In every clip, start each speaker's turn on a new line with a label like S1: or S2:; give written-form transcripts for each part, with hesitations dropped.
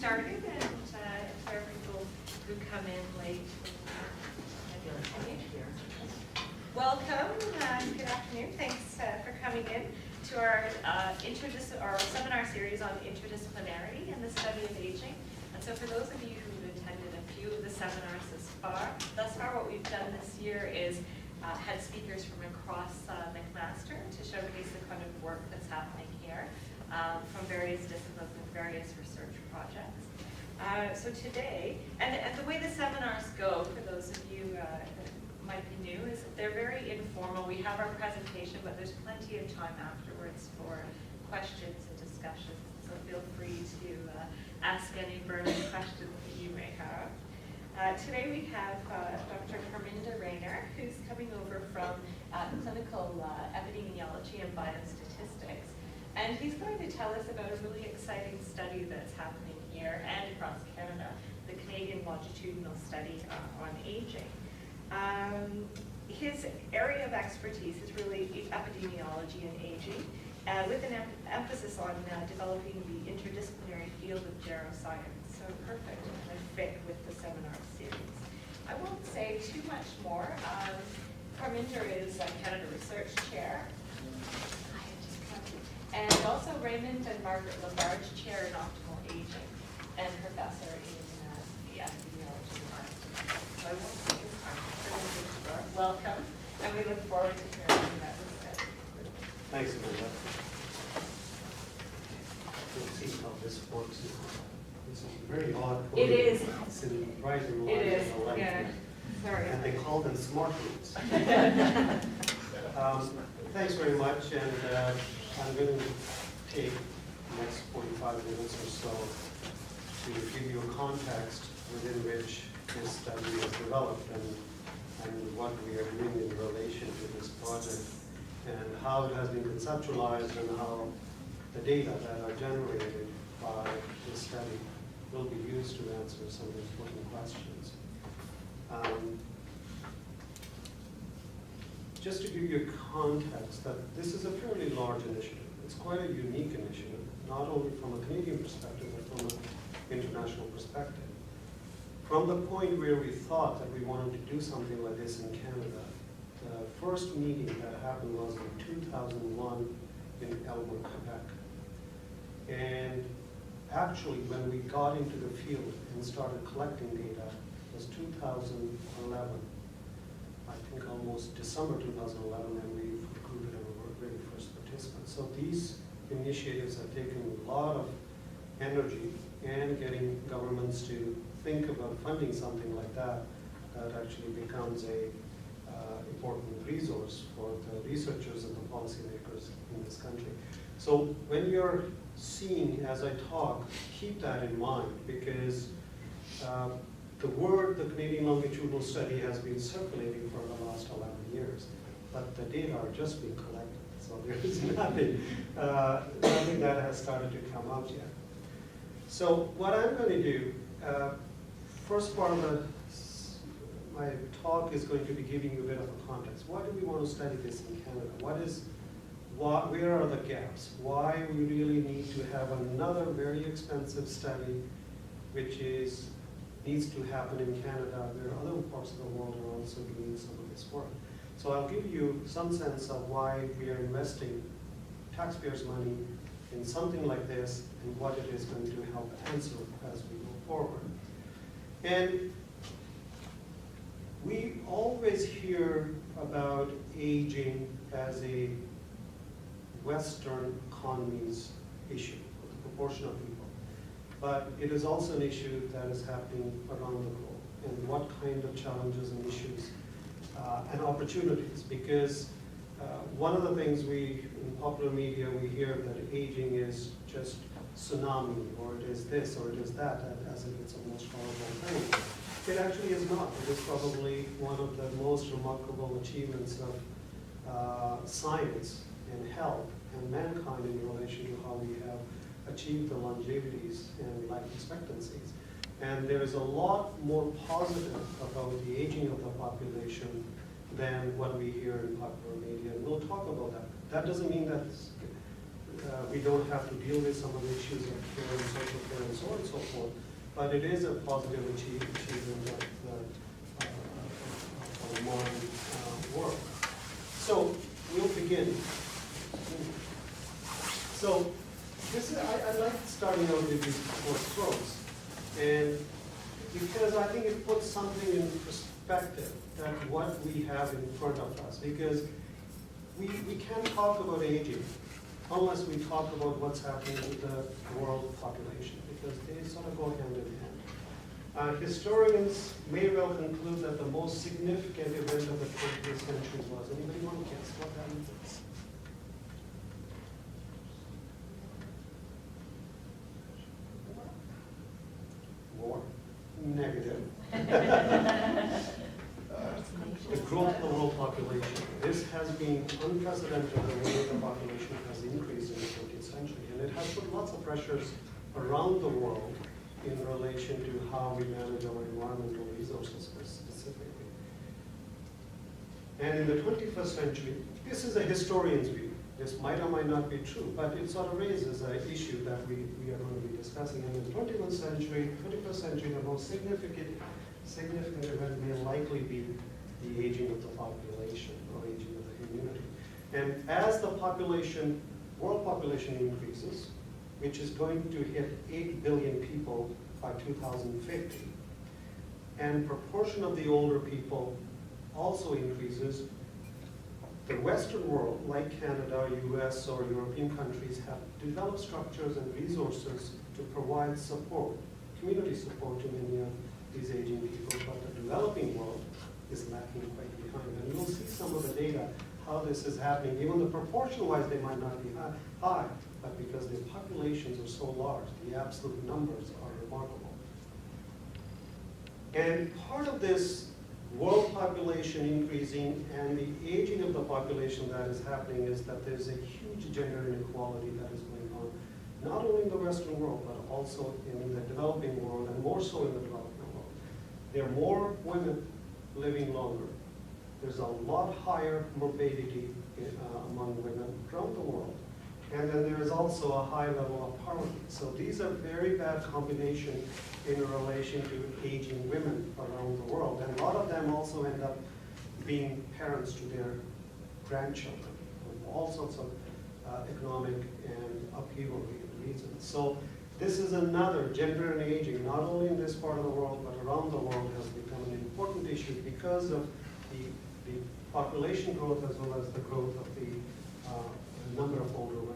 S1: started, and for people who come in late, welcome. Good afternoon. Thanks for coming in to our seminar series on interdisciplinarity and the study of aging. And so, for those of you who've attended a few of the seminars thus far, what we've done this year is had speakers from across McMaster to showcase the kind of work that's happening here from various disciplines and various research projects. So today, and the way the seminars go, for those of you that might be new, is that they're very informal. We have our presentation, but there's plenty of time afterwards for questions and discussions. So feel free to ask any burning questions that you may have. Today we have Dr. Parminder, who's coming over from clinical epidemiology and biostatistics. And he's going to tell us about a really exciting study that's happening here and across Canada, the Canadian longitudinal study on aging. His area of expertise is really epidemiology and aging, with an emphasis on developing the interdisciplinary field of geroscience. So perfect kind of fit with the seminar series. I won't say too much more. Parminder is Canada Research Chair. And also Raymond and Margaret Labarge Chair in Optimal Aging and Professor in the Epidemiology department. So I won't take this time to welcome, and we look forward to hearing that discussion.
S2: Thanks, Amanda. We'll see how this works. It's a very odd podium.
S1: It is.
S2: It's in right in line
S1: It is,
S2: with the light
S1: yeah.
S2: here.
S1: Sorry.
S2: And they call them smart rooms. Thanks very much, and I'm going to take the next 45 minutes or so to give you a context within which this study is developed and what we are doing in relation to this project and how it has been conceptualized and how the data that are generated by this study will be used to answer some important questions. Just to give you a context, that this is a fairly large initiative. It's quite a unique initiative, not only from a Canadian perspective, but from an international perspective. From the point where we thought that we wanted to do something like this in Canada, the first meeting that happened was in 2001 in Elmer, Quebec. And actually, when we got into the field and started collecting data, it was 2011. I think almost December 2011, and we recruited our very first participants. So these initiatives have taken a lot of energy and getting governments to think about funding something like that, that actually becomes a important resource for the researchers and the policymakers in this country. So when you're seeing, as I talk, keep that in mind, because the word, the Canadian longitudinal study, has been circulating for the last 11 years, but the data are just being collected. So there is nothing that has started to come out yet. So what I'm going to do, first part of my talk is going to be giving you a bit of a context. Why do we want to study this in Canada? Where are the gaps? Why we really need to have another very expensive study, which needs to happen in Canada, where other parts of the world are also doing some of this work. So I'll give you some sense of why we are investing taxpayers' money in something like this and what it is going to help answer as we go forward. And we always hear about aging as a Western economies issue, the proportion of people. But it is also an issue that is happening around the globe, and what kind of challenges and issues and opportunities. Because one of the things in popular media, we hear that aging is just tsunami, or it is this, or it is that, as if it's a most horrible thing. It actually is not. It is probably one of the most remarkable achievements of science and health and mankind in relation to how we have achieved the longevities and life expectancies. And there is a lot more positive about the aging of the population than what we hear in popular media. And we'll talk about that. That doesn't mean that we don't have to deal with some of the issues of care and social care and so on and so forth, but it is a positive achievement of the modern work. So we'll begin. So this is, I like starting out with these four strokes, and because I think it puts something in perspective that what we have in front of us, because we can't talk about aging unless we talk about what's happening with the world population, because they sort of go hand in hand. Historians may well conclude that the most significant event of the 20th century was, anybody want to guess what that is? War? Negative. The growth of the world population. This has been unprecedented, the way the population has increased in the 20th century, and it has put lots of pressures around the world in relation to how we manage our environmental resources specifically. And in the 21st century, this is a historian's view. This might or might not be true, but it sort of raises an issue that we are going to be discussing. And in the 21st century, the most significant event may likely be the aging of the population or aging of the community. And as the population, world population increases, which is going to hit 8 billion people by 2050, and proportion of the older people also increases, the Western world, like Canada, US, or European countries, have developed structures and resources to provide support, community support to many of these aging people, but the developing world is lacking quite behind. And you'll see some of the data, how this is happening. Even the proportion-wise, they might not be high, but because the populations are so large, the absolute numbers are remarkable. And part of this world population increasing and the aging of the population that is happening is that there's a huge gender inequality that is going on, not only in the Western world, but also in the developing world, and more so in the developing world. There are more women living longer. There's a lot higher morbidity among women around the world. And then there is also a high level of poverty. So these are very bad combination in relation to aging women around the world. And a lot of them also end up being parents to their grandchildren, for all sorts of economic and upheaval reasons. So this is another, gender and aging, not only in this part of the world, but around the world, has become an important issue because of the population growth as well as the growth of the number of older women.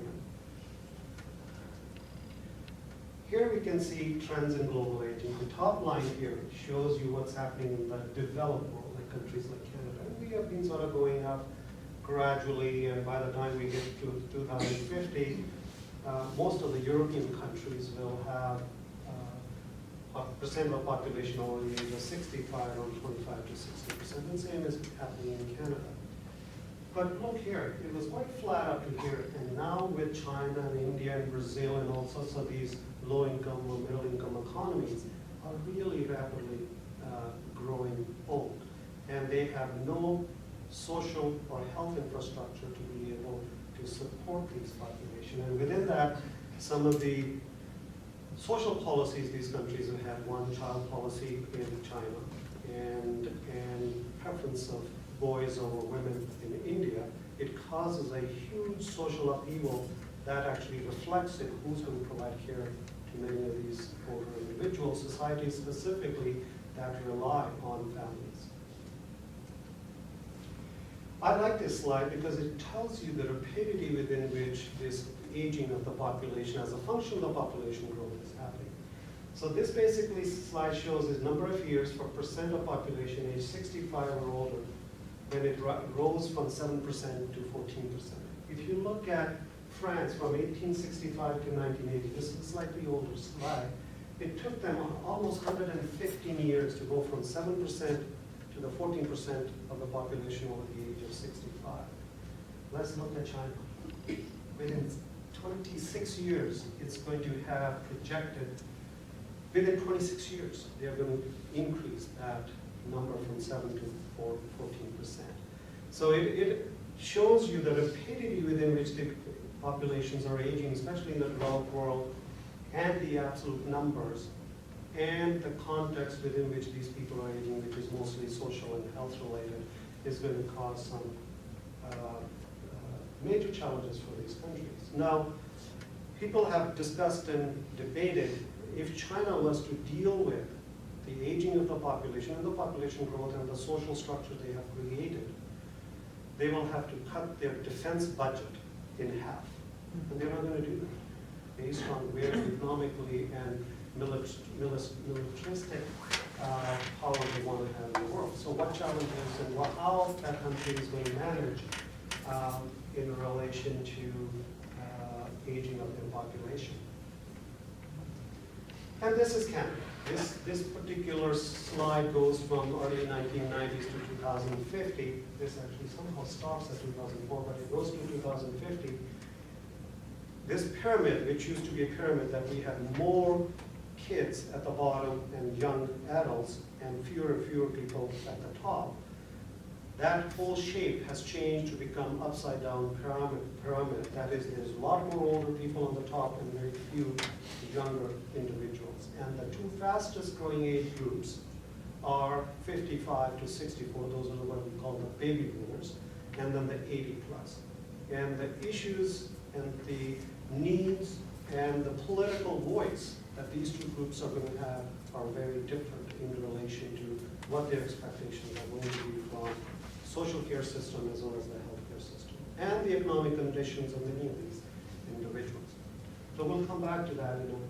S2: Here we can see trends in global aging. The top line here shows you what's happening in the developed world, like countries like Canada. And we have been sort of going up gradually, and by the time we get to 2050, most of the European countries will have a percent of the population over the age of 65, around 25 to 60%, and same is happening in Canada. But look here, it was quite flat up to here, and now with China and India and Brazil and all sorts of these low-income or middle-income economies are really rapidly growing old. And they have no social or health infrastructure to be able to support these populations. And within that, some of the social policies these countries have had, one-child policy in China, and preference of boys over women in India, it causes a huge social upheaval that actually reflects in who's going to provide care to many of these older individuals, societies specifically that rely on families. I like this slide because it tells you the rapidity within which this aging of the population as a function of the population growth is happening. So this basically slide shows the number of years for percent of population age 65 or older, when it rose from 7% to 14%. If you look at France from 1865 to 1980, this is a slightly older slide, it took them almost 115 years to go from 7% to the 14% of the population over the age of 65. Let's look at China. Within 26 years, it's going to have projected, within 26 years, they're going to increase that number from 7 to 14%. So it shows you the rapidity within which the populations are aging, especially in the developed world, and the absolute numbers, and the context within which these people are aging, which is mostly social and health related, is going to cause some major challenges for these countries. Now, people have discussed and debated if China was to deal with the aging of the population and the population growth and the social structure they have created, they will have to cut their defense budget in half. And they're not going to do that based on where economically and militaristic power they want to have in the world. So what challenges and how that country is going to manage in relation to aging of their population. And this is Canada. This particular slide goes from early 1990s to 2050. This actually somehow stops at 2004, but it goes to 2050. This pyramid, which used to be a pyramid that we had more kids at the bottom and young adults and fewer people at the top, that whole shape has changed to become upside down pyramid. That is, there's a lot more older people on the top and very few younger individuals. And the two fastest growing age groups are 55 to 64, those are what we call the baby boomers, and then the 80 plus. And the issues and the needs and the political voice that these two groups are going to have are very different in relation to what their expectations are going to be from social care system as well as the healthcare system, and the economic conditions of many of these individuals. So we'll come back to that in a little bit.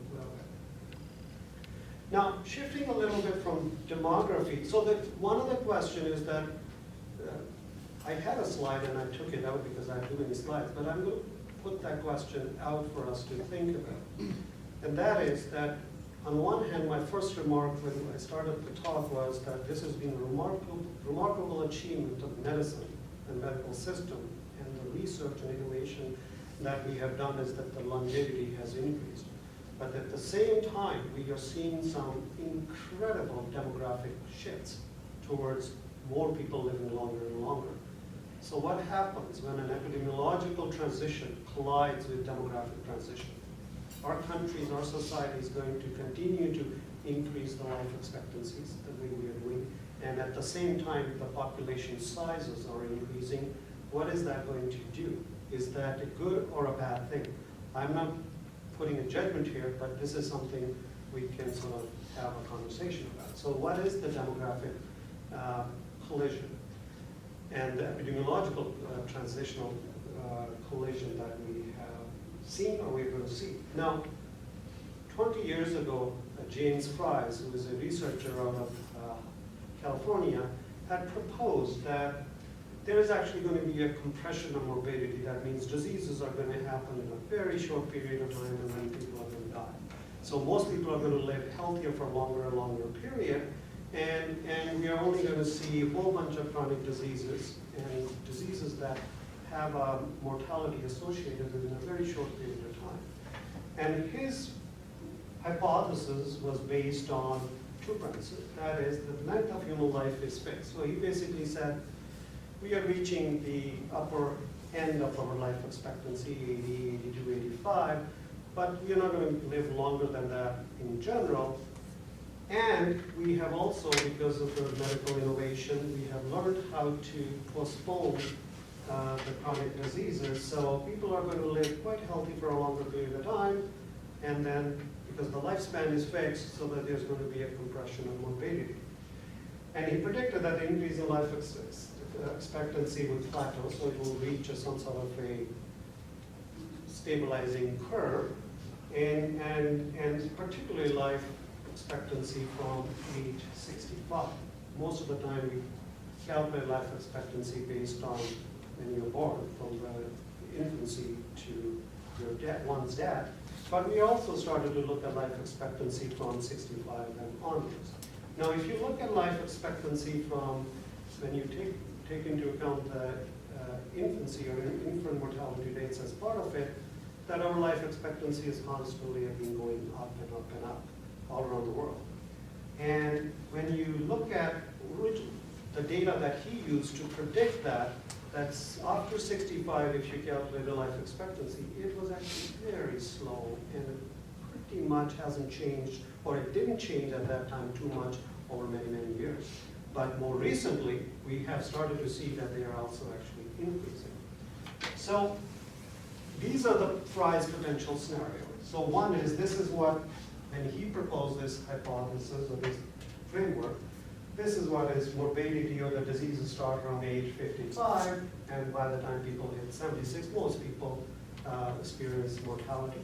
S2: Now, shifting a little bit from demography, so that one of the questions is that, I had a slide and I took it out because I have too many slides, but I'm going to put that question out for us to think about. And that is that, on one hand, my first remark when I started the talk was that this has been a remarkable achievement of medicine and medical system, and the research and innovation that we have done is that the longevity has increased. But at the same time, we are seeing some incredible demographic shifts towards more people living longer and longer. So what happens when an epidemiological transition collides with demographic transition? Our countries, our society is going to continue to increase the life expectancies the way we are doing, and at the same time the population sizes are increasing. What is that going to do? Is that a good or a bad thing? I'm not putting a judgment here, but this is something we can sort of have a conversation about. So what is the demographic collision and the epidemiological transitional collision that we have seen or we're going to see? Now, 20 years ago, James Fries, who is a researcher out of California, had proposed that there is actually going to be a compression of morbidity. That means diseases are going to happen in a very short period of time and then people are going to die. So most people are going to live healthier for a longer and longer period, and we are only going to see a whole bunch of chronic diseases and diseases that have a mortality associated within a very short period of time. And his hypothesis was based on two premises. That is, the length of human life is fixed. So he basically said, we are reaching the upper end of our life expectancy, 80, 82, 85, but we are not going to live longer than that in general. And we have also, because of the medical innovation, we have learned how to postpone the chronic diseases. So people are going to live quite healthy for a longer period of time, and then because the lifespan is fixed, so that there's going to be a compression of morbidity. And he predicted that the increase in life expectancy would plateau, so it will reach some sort of a stabilizing curve, and particularly life expectancy from age 65. Most of the time we calculate life expectancy based on when you're born, from the infancy to your dad, one's dad. But we also started to look at life expectancy from 65 and onwards. Now, if you look at life expectancy from when you take into account the infancy or infant mortality rates as part of it, that our life expectancy is constantly been going up and up and up all around the world. And when you look at the data that he used to predict that, that's after 65, if you calculate the life expectancy, it was actually very slow, and it pretty much hasn't changed, or it didn't change at that time too much over many, many years. But more recently, we have started to see that they are also actually increasing. So these are the Fry's potential scenarios. So one is, this is what, when he proposed this hypothesis or this framework, this is what is morbidity of the diseases start around age 55, and by the time people hit 76, most people experience mortality.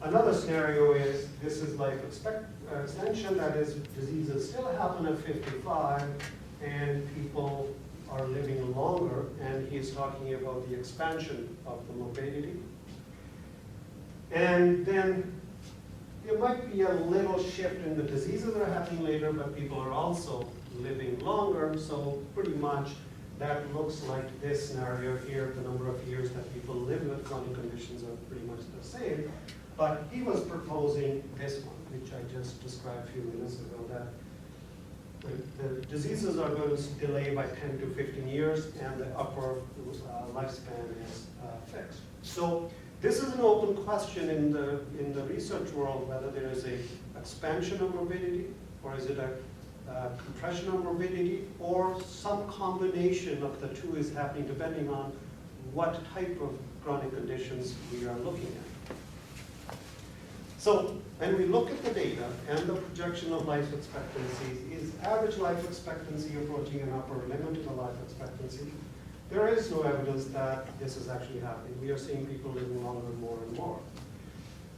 S2: Another scenario is, this is life extension, that is, diseases still happen at 55, and people are living longer, and he's talking about the expansion of the morbidity. And then there might be a little shift in the diseases that are happening later, but people are also living longer, so pretty much that looks like this scenario here. The number of years that people live with chronic conditions are pretty much the same. But he was proposing this one, which I just described a few minutes ago, that the diseases are going to delay by 10 to 15 years, and the upper lifespan is fixed. So this is an open question in the research world, whether there is a expansion of morbidity, or is it a compression of morbidity, or some combination of the two is happening depending on what type of chronic conditions we are looking at. So when we look at the data and the projection of life expectancies, is average life expectancy approaching an upper limit to the life expectancy? There is no evidence that this is actually happening. We are seeing people living longer more and more.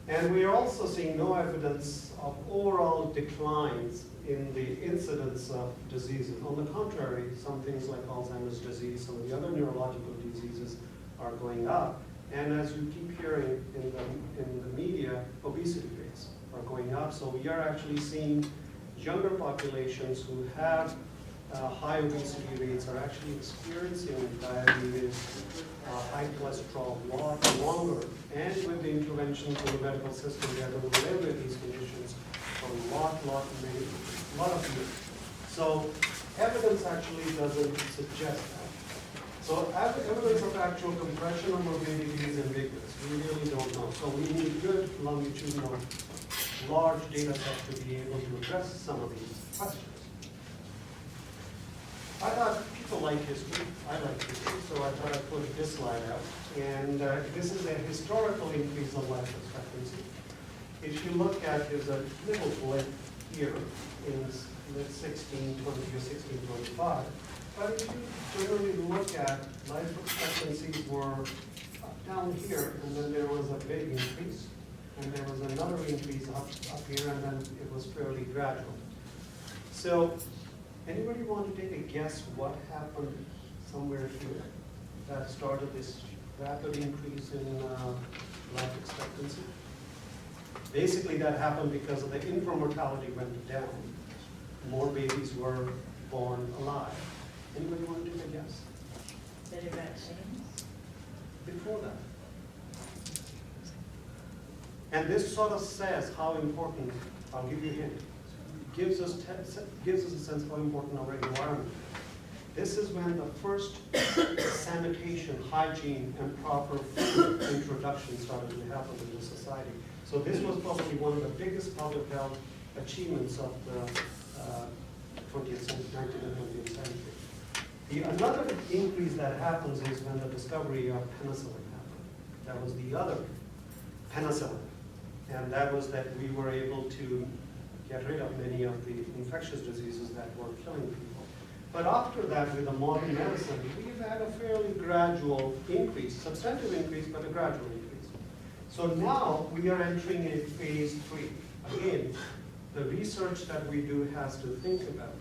S2: And we are also seeing no evidence of overall declines in the incidence of diseases. On the contrary, some things like Alzheimer's disease, some of the other neurological diseases are going up. And as you keep hearing in the media, obesity rates are going up. So we are actually seeing younger populations who have high obesity rates are actually experiencing diabetes, high cholesterol, a lot longer. And with the interventions in the medical system, they are going to live with these conditions for a lot of years. So evidence actually doesn't suggest that. So evidence of actual compression of morbidity is ambiguous. We really don't know. So we need good longitudinal, large data sets to be able to address some of these questions. I thought people like history. I like history, so I thought I'd put this slide out. And this is a historical increase of life expectancy. If you look at, there's a little blip here in 1620 or 1625. But if you generally look at life expectancies were down here, and then there was a big increase, and there was another increase up here, and then it was fairly gradual. So anybody want to take a guess what happened somewhere here that started this rapid increase in life expectancy? Basically, that happened because of the infant mortality went down. More babies were born alive. Anybody want to take a guess?
S3: Better vaccines?
S2: Before that. And this sort of says how important, I'll give you a hint, gives us a sense of how important our environment is. This is when the first sanitation, hygiene, and proper food introduction started to happen in the society. So this was probably one of the biggest public health achievements of the 20th century, 19th and 20th century. Another increase that happens is when the discovery of penicillin happened. That was the other penicillin. And that was that we were able to get rid of many of the infectious diseases that were killing people. But after that, with the modern medicine, we've had a fairly gradual increase, substantive increase, but a gradual increase. So now we are entering a phase 3. Again, the research that we do has to think about.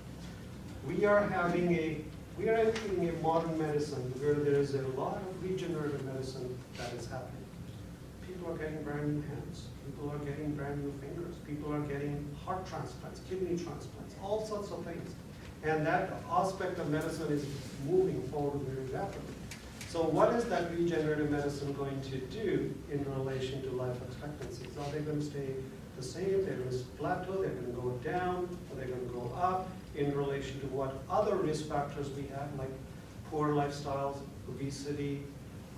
S2: We are entering a modern medicine where there is a lot of regenerative medicine that is happening. People are getting brand new hands. People are getting brand new fingers. People are getting heart transplants, kidney transplants, all sorts of things. And that aspect of medicine is moving forward very rapidly. So what is that regenerative medicine going to do in relation to life expectancies? Are they going to stay the same? They're going to plateau? They're going to go down? Are they going to go up in relation to what other risk factors we have, like poor lifestyles, obesity,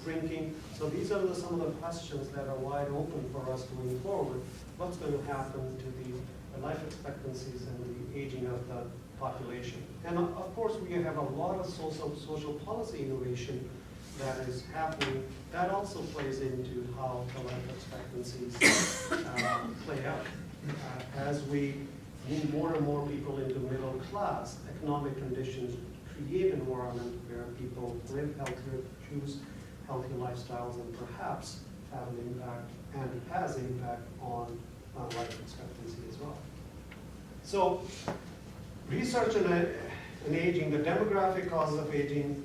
S2: drinking. So these are some of the questions that are wide open for us going forward. What's going to happen to the life expectancies and the aging of the population? And of course, we have a lot of social policy innovation that is happening. That also plays into how the life expectancies play out. As we move more and more people into middle class, economic conditions create an environment where people live healthier, choose healthy lifestyles, and perhaps have an impact, and has impact on life expectancy as well. So, research in aging, the demographic causes of aging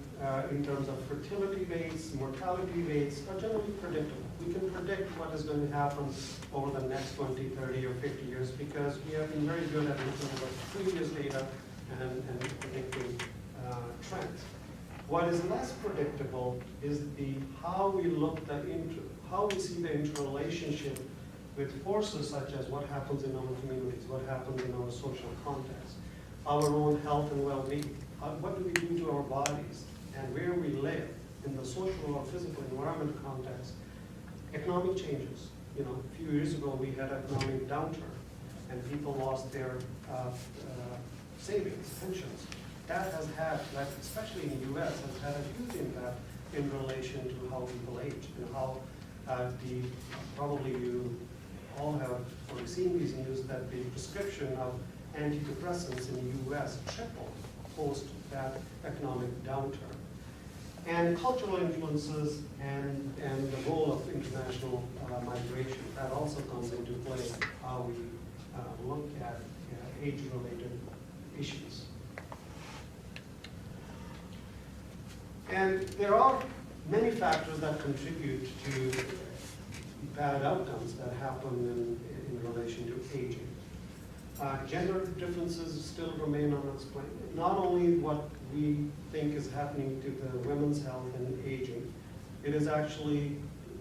S2: in terms of fertility rates, mortality rates are generally predictable. We can predict what is going to happen over the next 20, 30, or 50 years because we have been very good at looking at previous data and predicting trends. What is less predictable is how we see the interrelationship with forces such as what happens in our communities, what happens in our social context, our own health and well-being. What do we do to our bodies and where we live in the social or physical environment context? Economic changes. A few years ago we had an economic downturn and people lost their savings, pensions. That has had, especially in the US, has had a huge impact in relation to how people age and how probably you all have already seen these news that the prescription of antidepressants in the US tripled post that economic downturn. And cultural influences and the role of international migration, that also comes into play how we look at age-related issues. And there are many factors that contribute to bad outcomes that happen in relation to aging. Gender differences still remain unexplained. Not only what we think is happening to the women's health and aging, it is actually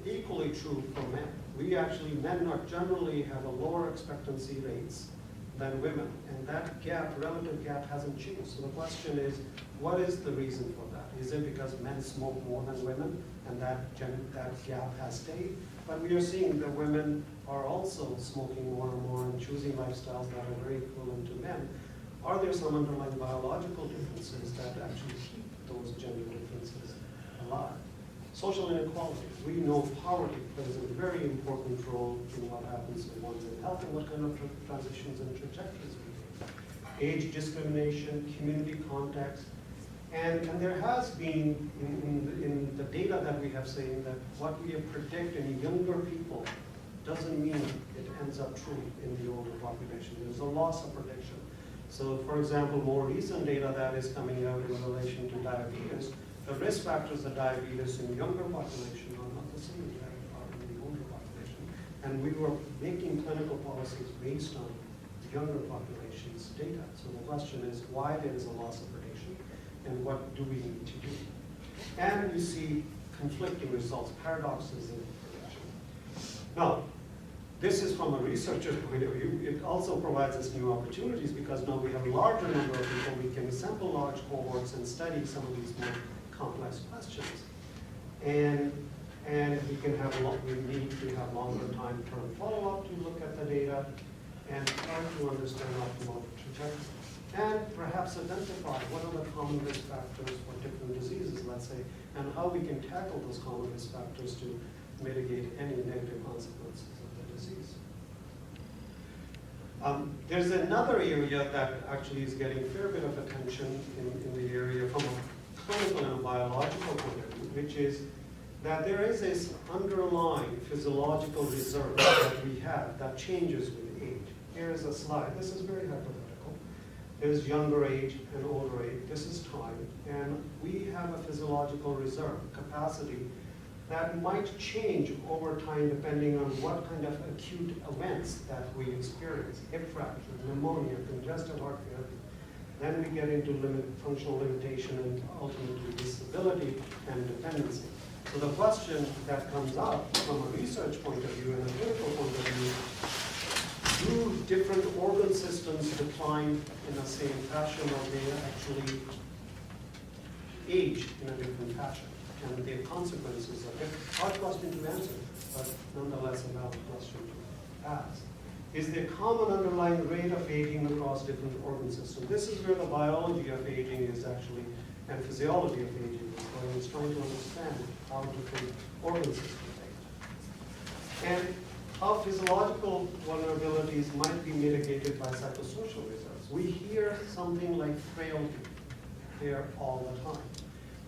S2: equally true for men. Men are generally have a lower expectancy rates than women, and that relative gap hasn't changed. So the question is, what is the reason for that? Is it because men smoke more than women, and that gap has stayed? But we are seeing that women are also smoking more and more and choosing lifestyles that are very equivalent to men. Are there some underlying biological differences that actually keep those gender differences alive? Social inequality. We know poverty plays a very important role in what happens to one's health and what kind of transitions and trajectories we take. Age discrimination, community context, and there has been in the data that we have seen that what we predict in younger people doesn't mean it ends up true in the older population. There's a loss of prediction. So for example, more recent data that is coming out in relation to diabetes, the risk factors of diabetes in the younger population are not the same that are in the older population. And we were making clinical policies based on the younger population's data. So the question is why there is a loss of prediction and what do we need to do? And you see conflicting results, paradoxes in prediction. Now, this is from a researcher's point of view. It also provides us new opportunities because now we have a larger number of people. We can sample large cohorts and study some of these more complex questions. And we need to have longer time-term follow-up to look at the data and try to understand optimal trajectory. And perhaps identify what are the common risk factors for different diseases, let's say, and how we can tackle those common risk factors to mitigate any negative consequences of the disease. There's another area that actually is getting a fair bit of attention in the area from a clinical and a biological point of view, which is that there is this underlying physiological reserve that we have that changes with age. Here is a slide. This is very hypothetical. There's younger age and older age. This is time. And we have a physiological reserve, capacity, that might change over time depending on what kind of acute events that we experience. Hip fracture, pneumonia, congestive heart failure. Then we get into functional limitation and ultimately disability and dependency. So the question that comes up from a research point of view and a clinical point of view, do different organ systems decline in the same fashion, or they actually age in a different fashion, and the consequences of it. Hard question to answer, but nonetheless a valid question to ask. Is there common underlying rate of aging across different organ systems? This is where the biology of aging is actually, and physiology of aging is going. It's trying to understand how different organ systems age. And how physiological vulnerabilities might be mitigated by psychosocial results. We hear something like frailty here all the time.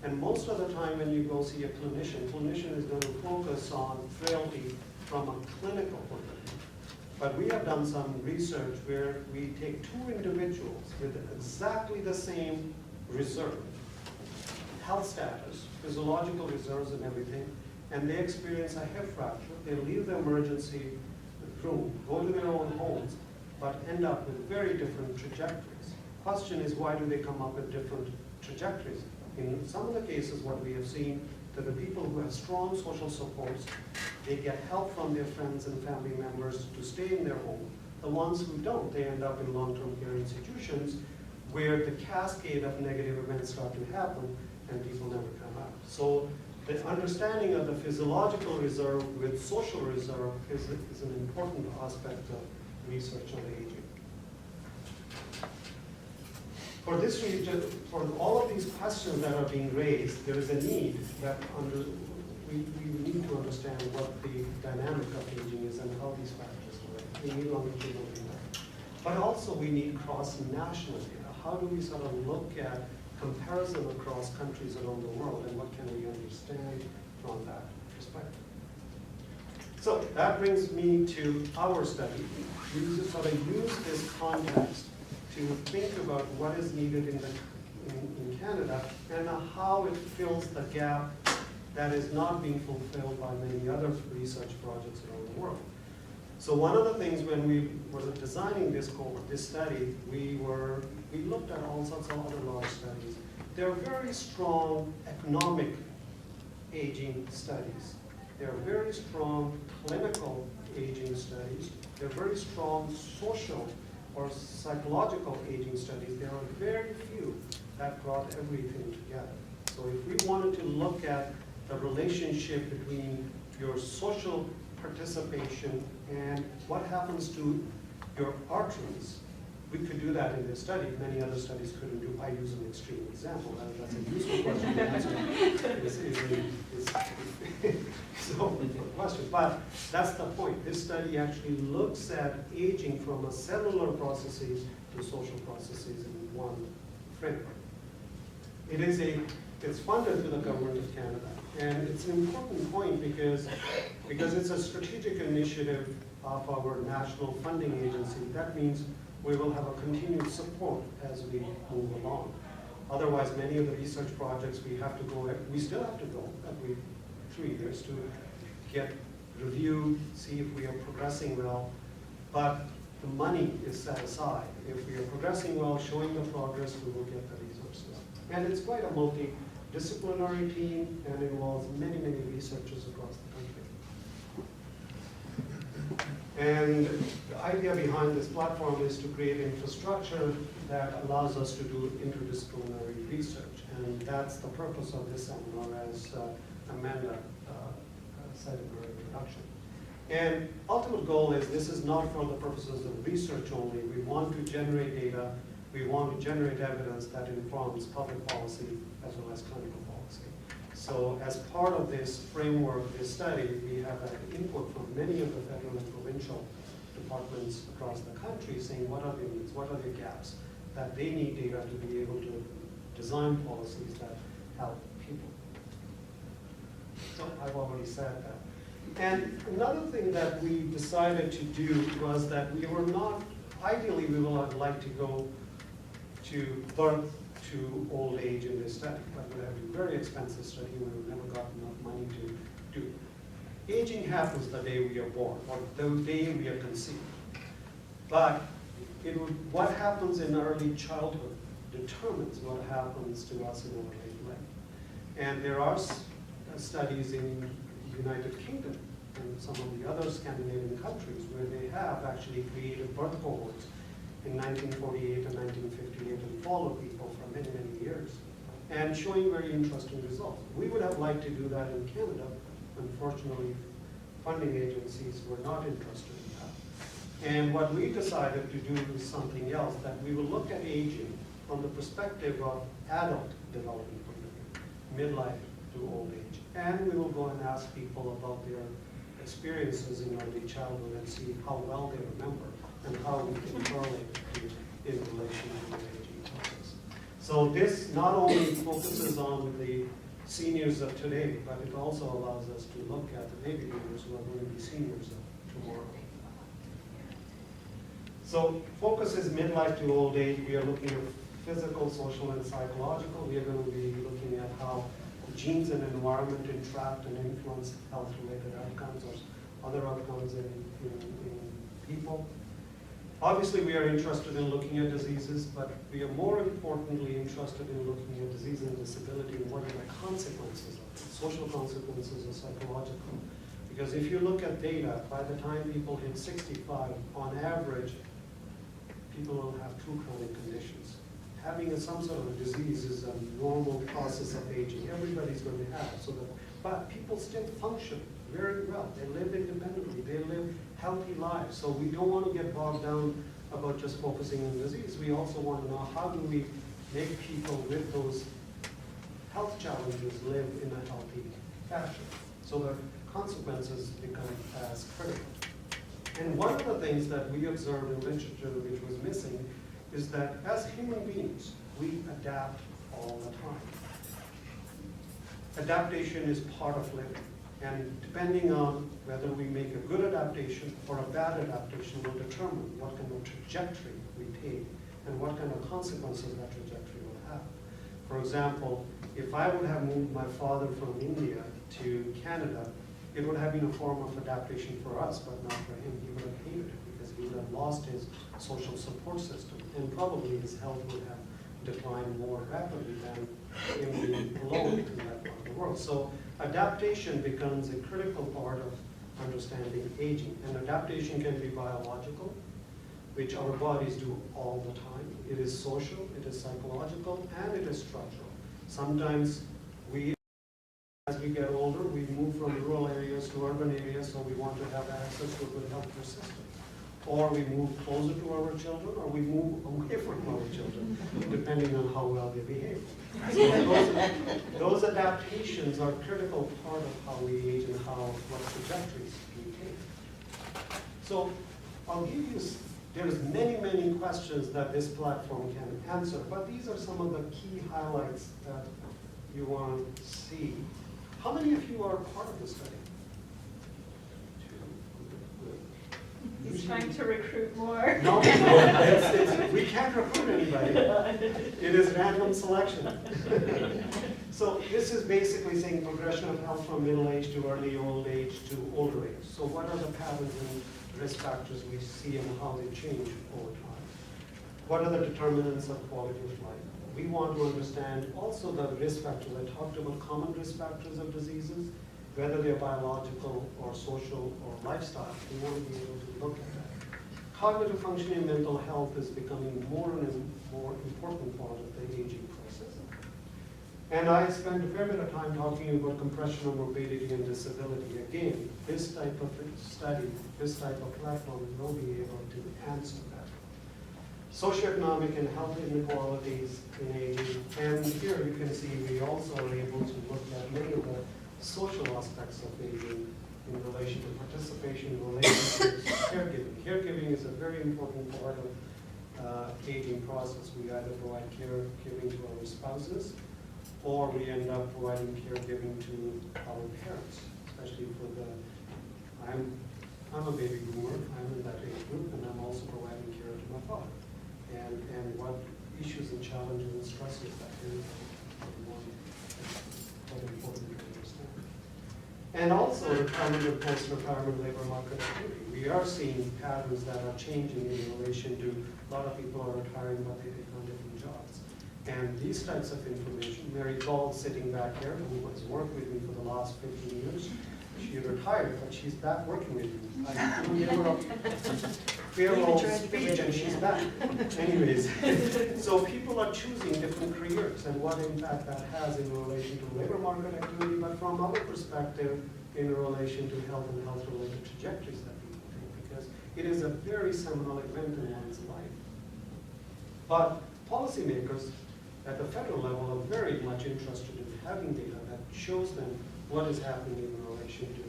S2: And most of the time when you go see a clinician is going to focus on frailty from a clinical point of view. But we have done some research where we take two individuals with exactly the same reserve, health status, physiological reserves and everything, and they experience a hip fracture. They leave the emergency room, go to their own homes, but end up with very different trajectories. Question is, why do they come up with different trajectories? In some of the cases, what we have seen, that the people who have strong social supports, they get help from their friends and family members to stay in their home. The ones who don't, they end up in long-term care institutions where the cascade of negative events start to happen and people never come out. So the understanding of the physiological reserve with social reserve is an important aspect of research on aging. For this reason, for all of these questions that are being raised, there is a need that we need to understand what the dynamic of aging is and how these factors work. We need longitudinal data. But also we need cross-national data. How do we sort of look at comparison across countries around the world and what can we understand from that perspective? So that brings me to our study. We sort of use this context to think about what is needed in Canada and how it fills the gap that is not being fulfilled by many other research projects around the world. So one of the things when we were designing this cohort, this study, we looked at all sorts of other large studies. There are very strong economic aging studies. There are very strong clinical aging studies. There are very strong social or psychological aging studies. There are very few that brought everything together. So if we wanted to look at the relationship between your social participation and what happens to your arteries, we could do that in this study. Many other studies couldn't do. I use an extreme example. That's a useful question to answer. So, question. But that's the point. This study actually looks at aging from a cellular processes to social processes in one framework. It's funded through the government of Canada. And it's an important point because it's a strategic initiative of our national funding agency. That means we will have a continued support as we move along. Otherwise, many of the research projects we still have to go every 3 years to get reviewed, see if we are progressing well, but the money is set aside. If we are progressing well, showing the progress, we will get the resources. And it's quite a multidisciplinary team and involves many, many researchers across the country. And the idea behind this platform is to create infrastructure that allows us to do interdisciplinary research. And that's the purpose of this seminar, as Amanda said in her introduction. And ultimate goal is this is not for the purposes of research only. We want to generate data. We want to generate evidence that informs public policy as well as clinical policy. So as part of this framework, this study, we have had input from many of the federal and provincial departments across the country saying what are their needs, what are their gaps, that they need data to be able to design policies that help people. So I've already said that. And another thing that we decided to do was that we were not, ideally we would like to go to birth to old age in this study. That would have been a very expensive study. We would never got enough money to do. Aging happens the day we are born, or the day we are conceived. But what happens in early childhood determines what happens to us in our late life. And there are studies in the United Kingdom and some of the other Scandinavian countries where they have actually created birth cohorts in 1948 and 1958 and followed people for many, many years. and showing very interesting results. We would have liked to do that in Canada. Unfortunately, funding agencies were not interested in that. And what we decided to do is something else, that we will look at aging from the perspective of adult development, midlife to old age. And we will go and ask people about their experiences in early childhood and see how well they remember and how we can correlate it in relation to the aging process. So this not only focuses on the seniors of today, but it also allows us to look at the baby boomers who are going to be seniors of tomorrow. So focus is midlife to old age. We are looking at physical, social, and psychological. We are going to be looking at how genes and environment interact and influence health-related outcomes or other outcomes in people. Obviously, we are interested in looking at diseases, but we are more importantly interested in looking at disease and disability and what are the consequences of it, social consequences or psychological. Because if you look at data, by the time people hit 65, on average, people will have 2 chronic conditions. Having some sort of a disease is a normal process of aging. Everybody's going to have it. But people still function very well. They live independently. They live healthy lives. So we don't want to get bogged down about just focusing on disease. We also want to know how do we make people with those health challenges live in a healthy fashion. So the consequences become as critical. And one of the things that we observed in literature which was missing is that as human beings, we adapt all the time. Adaptation is part of living. And depending on whether we make a good adaptation or a bad adaptation will determine what kind of trajectory we take and what kind of consequences that trajectory will have. For example, if I would have moved my father from India to Canada, it would have been a form of adaptation for us, but not for him. He would have hated it because he would have lost his social support system, and probably his health would have declined more rapidly than him being alone in that part of the world. So adaptation becomes a critical part of understanding aging. And adaptation can be biological, which our bodies do all the time. It is social, it is psychological, and it is structural. Sometimes as we get older, we move from rural areas to urban areas, so we want to have access to a good healthcare system. Or we move closer to our children, or we move away from our children, depending on how well they behave. So those adaptations are a critical part of how we age and what trajectories we take. So I'll give you, there's many questions that this platform can answer, but these are some of the key highlights that you want to see. How many of you are part of the study?
S3: He's trying to recruit more.
S2: No, we can't recruit anybody. It is random selection. So this is basically saying progression of health from middle age to early old age to older age. So what are the patterns and risk factors we see and how they change over time? What are the determinants of quality of life? We want to understand also the risk factors. I talked about common risk factors of diseases, whether they're biological or social or lifestyle. We want to be able to look at that. Cognitive functioning and mental health is becoming more and more important part of the aging process. And I spent a fair bit of time talking about compression of morbidity and disability. Again, this type of study, this type of platform will be able to answer that. Socioeconomic and health inequalities in aging. And here you can see we also are able to look at many of the social aspects of aging in relation to participation, relationships, caregiving. Caregiving is a very important part of aging process. We either provide caregiving to our spouses, or we end up providing caregiving to our parents, especially for I'm a baby boomer, I'm in that age group, and I'm also providing care to my father. And what issues and challenges and stresses that is important to understand. And also the Parminder post-retirement labor market activity. We are seeing patterns that are changing in relation to a lot of people are retiring, but they take on different jobs. And these types of information, Mary Gall sitting back here, who has worked with me for the last 15 years, She retired, but she's back working with me. I couldn't give her a payroll speech and she's back. Anyways, so people are choosing different careers and what impact that has in relation to labor market activity, but from our perspective, in relation to health and health-related trajectories that people take, because it is a very seminal event in one's life. But policymakers at the federal level are very much interested in having data that shows them what is happening in relation to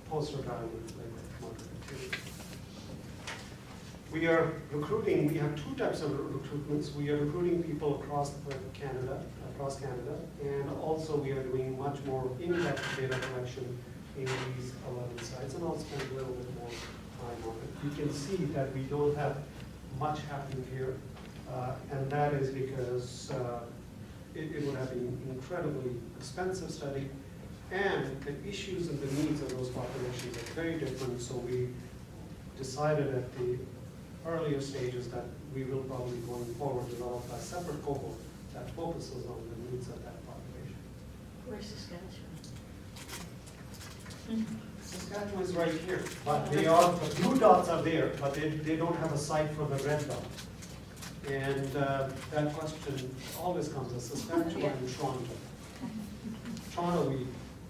S2: post-retirement labor market activity. We are recruiting, we have two types of recruitments. We are recruiting people across Canada, and also we are doing much more in-depth data collection in these 11 sites, and I'll spend a little bit more time on it. You can see that we don't have much happening here, and that is because it would have been an incredibly expensive study, and the issues and the needs of those populations are very different, so we decided at the earlier stages that we will probably going forward develop a separate cohort that focuses on the needs of that population.
S3: Where's Saskatchewan?
S2: Saskatchewan is right here, but they are, the blue dots are there, but they don't have a site for the red dot. And that question always comes as Saskatchewan and Toronto. Toronto, we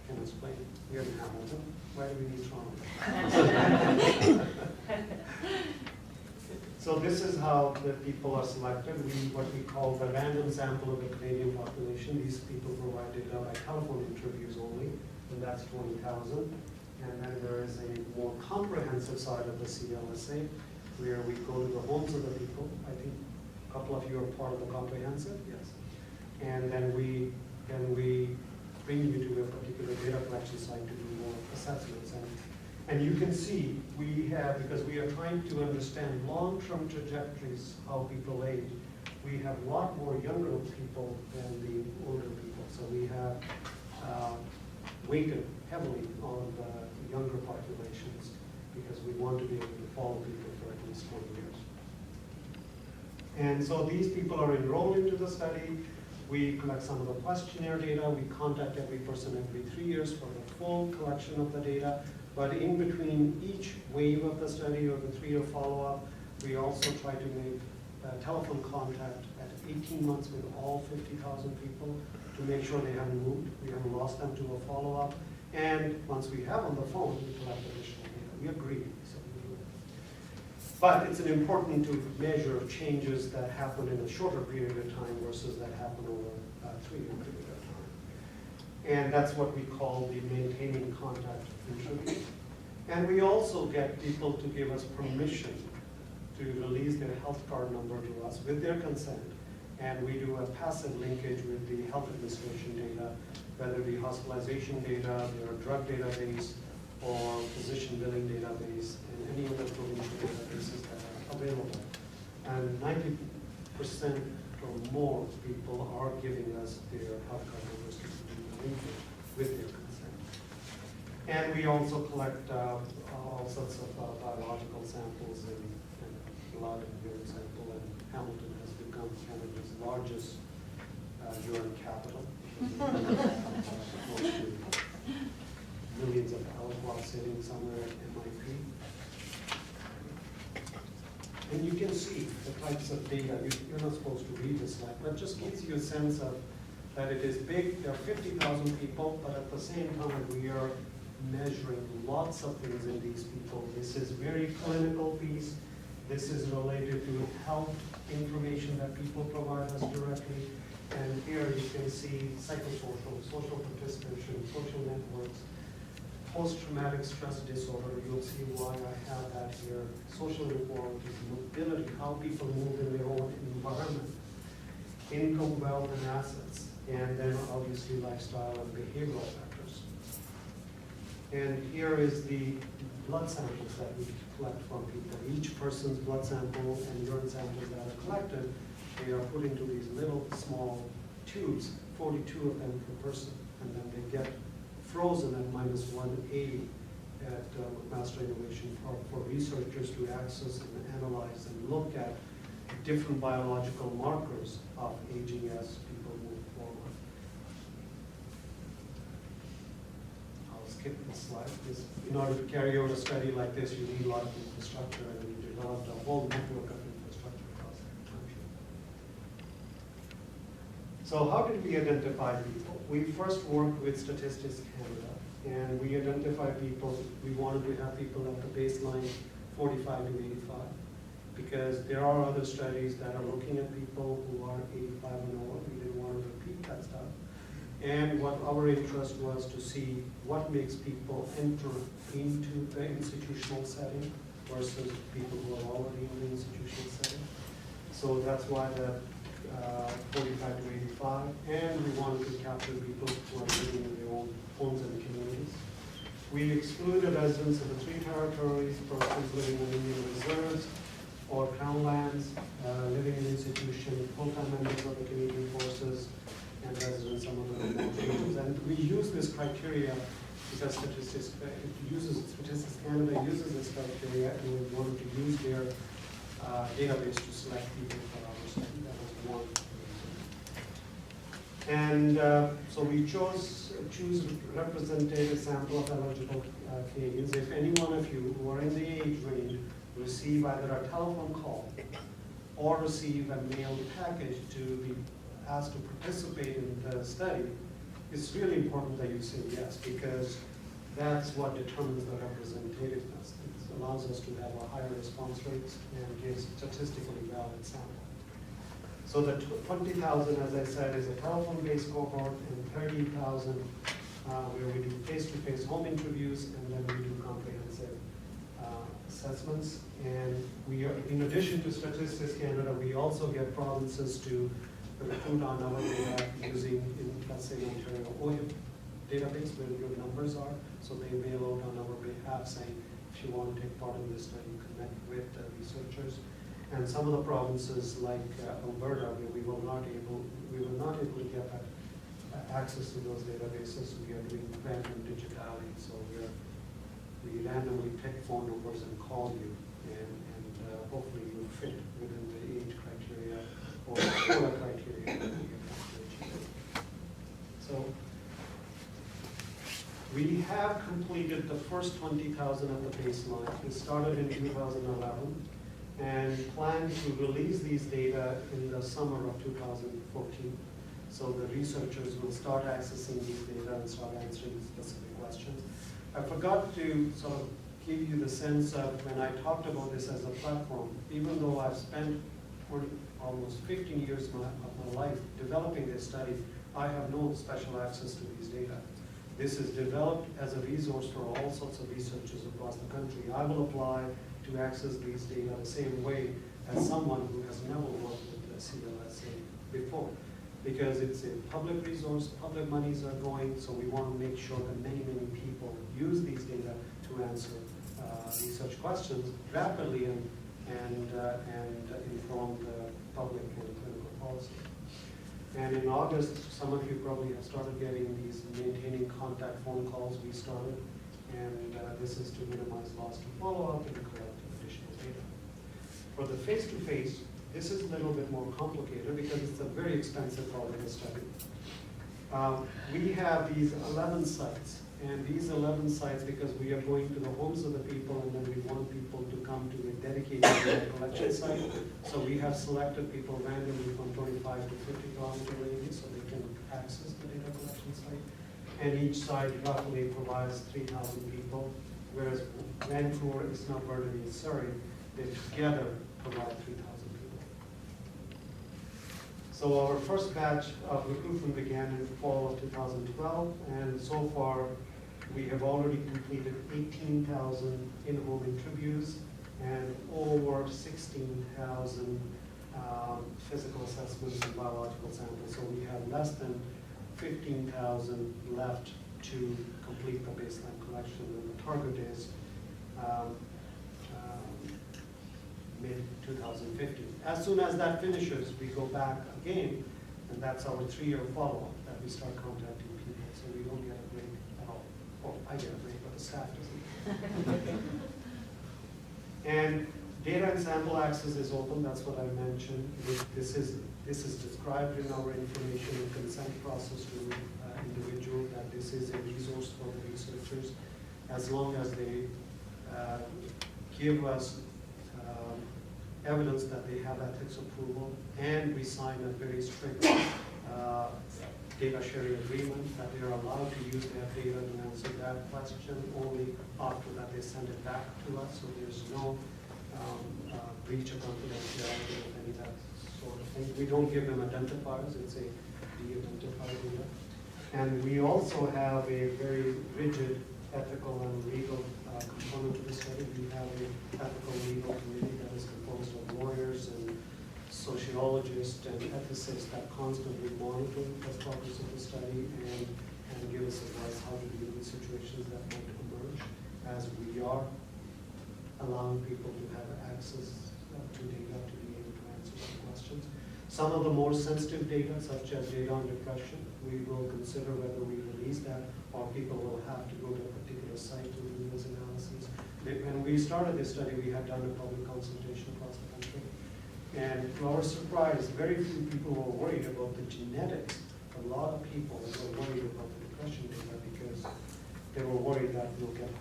S2: can explain. We are in Hamilton. Why do we need Toronto? So this is how the people are selected. What we call the random sample of the Canadian population. These people provide data by telephone interviews only, and that's 20,000. And then there is a more comprehensive side of the CLSA, where we go to the homes of the people. I think a couple of you are part of the comprehensive, yes. And then we bring you to a particular data collection site to do more assessments. And you can see we have, because we are trying to understand long-term trajectories, how people age, we have a lot more younger people than the older people. So we have weighted heavily on the younger populations because we want to be able to follow people for at least 20 years. And so these people are enrolled into the study. We collect some of the questionnaire data. We contact every person every 3 years for the full collection of the data. But in between each wave of the study or the 3-year follow-up, we also try to make telephone contact at 18 months with all 50,000 people to make sure they haven't moved, we haven't lost them to a follow-up. And once we have on the phone, we collect additional data. We agree, so we do it. But it's important to measure changes that happen in a shorter period of time versus that happen over a 3-year period of time. And that's what we call the maintaining contact interview. And we also get people to give us permission to release their health card number to us with their consent. And we do a passive linkage with the health administration data, whether it be hospitalization data, their drug database, or physician billing database, and any other provincial databases that are available. And 90% or more people are giving us their health card numbers to do the linkage with their consent. And we also collect all sorts of biological samples and blood and urine sample, and Hamilton has become Canada's largest urine capital. Millions of aliquots sitting somewhere at MIT. And you can see the types of data. You're not supposed to read this slide, but it just gives you a sense of that it is big. There are 50,000 people, but at the same time, we are measuring lots of things in these people. This is very clinical piece. This is related to health information that people provide us directly. And here you can see psychosocial, social participation, social networks, post-traumatic stress disorder. You'll see why I have that here. Social inequalities, mobility, how people move in their own environment, income, wealth, and assets, and then obviously lifestyle and behavioral factors. And here is the blood samples that we collect from people. Each person's blood sample and urine samples that are collected, they are put into these little small tubes, 42 of them per person, and then they get frozen at -180 at Master Innovation Park for researchers to access and analyze and look at different biological markers of aging as people move forward. I'll skip this slide. Because in order to carry out a study like this, you need a lot of infrastructure, and we developed a whole network of infrastructure across the country. So how did we identify people? We first worked with Statistics Canada, and we identified people. We wanted to have people at the baseline 45 to 85, because there are other studies that are looking at people who are 85 and over. We didn't want to repeat that stuff. And what our interest was to see what makes people enter into the institutional setting versus people who are already in the institutional setting. So that's why the 45 to 85, and we wanted to capture people who are living in their own homes and communities. We excluded residents of the 3 territories, persons living in Indian reserves or crown lands, living in institutions, full-time members of the Canadian Forces, and residents of the remote regions. And we use this criteria because Statistics Canada uses this criteria, and we wanted to use their database to select people for our study. That was one reason. And so we choose representative sample of eligible Canadians. If any one of you who are in the age range receive either a telephone call or receive a mail package to be asked to participate in the study, it's really important that you say yes, because that's what determines the representativeness. It allows us to have a higher response rates and gives statistically valid sample. So the 20,000, as I said, is a telephone-based cohort, and 30,000 where we do face-to-face home interviews, and then we do comprehensive assessments. And we are, in addition to Statistics Canada, we also get provinces to recruit on our data using, let's say, Ontario OHIP database where your numbers are. So they mail out on our behalf saying, if you want to take part in this study, connect with the researchers. And some of the provinces like Alberta, where we were not able to get access to those databases, we are doing random digitality. So we randomly pick phone numbers and call you, and hopefully you fit within the age criteria or other criteria that we have. So we have completed the first 20,000 at the baseline. We started in 2011 and plan to release these data in the summer of 2014. So the researchers will start accessing these data and start answering specific questions. I forgot to sort of give you the sense of when I talked about this as a platform, even though I've spent almost 15 years of my life developing this study, I have no special access to these data. This is developed as a resource for all sorts of researchers across the country. I will apply to access these data the same way as someone who has never worked with the CLSA before, because it's a public resource, public monies are going, so we want to make sure that many people use these data to answer research questions rapidly and inform the public and clinical policy. And in August, some of you probably have started getting these maintaining contact phone calls we started, and this is to minimize loss to follow-up and collect additional data. For the face-to-face, this is a little bit more complicated because it's a very expensive part of the study. We have these 11 sites, and these 11 sites, because we are going to the homes of the people, and then we want people to come to a dedicated data collection site. So we have selected people randomly from 25 to 50 kilometer radius so they can access the data collection site. And each site roughly provides 3,000 people, whereas Vancouver, Isnalberta, and Surrey, they together provide 3,000 people. So our first batch of recruitment began in the fall of 2012, and so far we have already completed 18,000 in-home interviews and over 16,000 physical assessments and biological samples. So we have less than 15,000 left to complete the baseline collection, and the target is mid-2015. As soon as that finishes, we go back again, and that's our 3-year follow-up that we start contacting people, so we don't get a break at all. Well, I get a break, but the staff doesn't. And data and sample access is open, that's what I mentioned. This is described in our information and consent process to individual, that this is a resource for the researchers, as long as they give us evidence that they have ethics approval, and we sign a very strict data sharing agreement that they are allowed to use their data to answer that question only after that they send it back to us. So there's no breach of confidentiality of any of that sort of thing. We don't give them identifiers, it's a de-identified data. And we also have a very rigid ethical and legal component to the study. We have an ethical legal committee that is composed of lawyers and sociologists and ethicists that constantly monitor the progress of the study and give us advice how to deal with situations that might emerge as we are allowing people to have access to data to be able to answer some questions. Some of the more sensitive data, such as data on depression, we will consider whether we release that or people will have to go to a particular site to do those analyses. When we started this study, we had done a public consultation across the country. And to our surprise, very few people were worried about the genetics. A lot of people were worried about the depression data because they were worried that we'll get,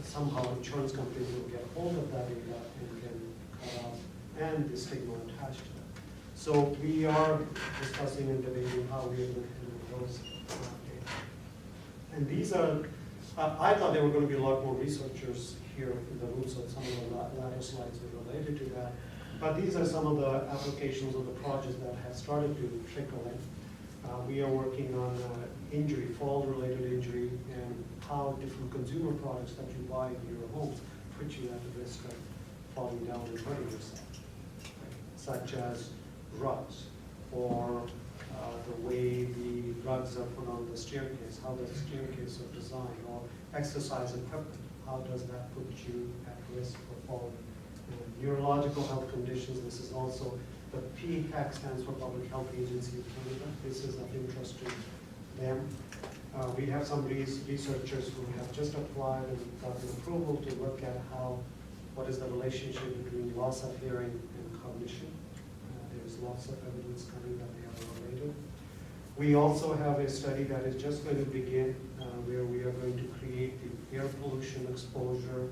S2: somehow insurance companies will get hold of that data and can cut off, and the stigma attached to it. So we are discussing and debating how we are going to handle those data. And these are, I thought there were going to be a lot more researchers here in the room, so some of the latter slides are related to that. But these are some of the applications of the projects that have started to trickle in. We are working on injury, fall-related injury, and how different consumer products that you buy in your homes put you at the risk of falling down and hurting yourself, such as rugs, or the way the rugs are put on the staircase, how the staircase are designed, or exercise equipment, how does that put you at risk for falling. Neurological health conditions, this is also, the PHAC stands for Public Health Agency of Canada. This is of interest to them. We have some researchers who have just applied and gotten approval to look at what is the relationship between loss of hearing and cognition. There's lots of evidence coming that they are related. We also have a study that is just going to begin where we are going to create the air pollution exposure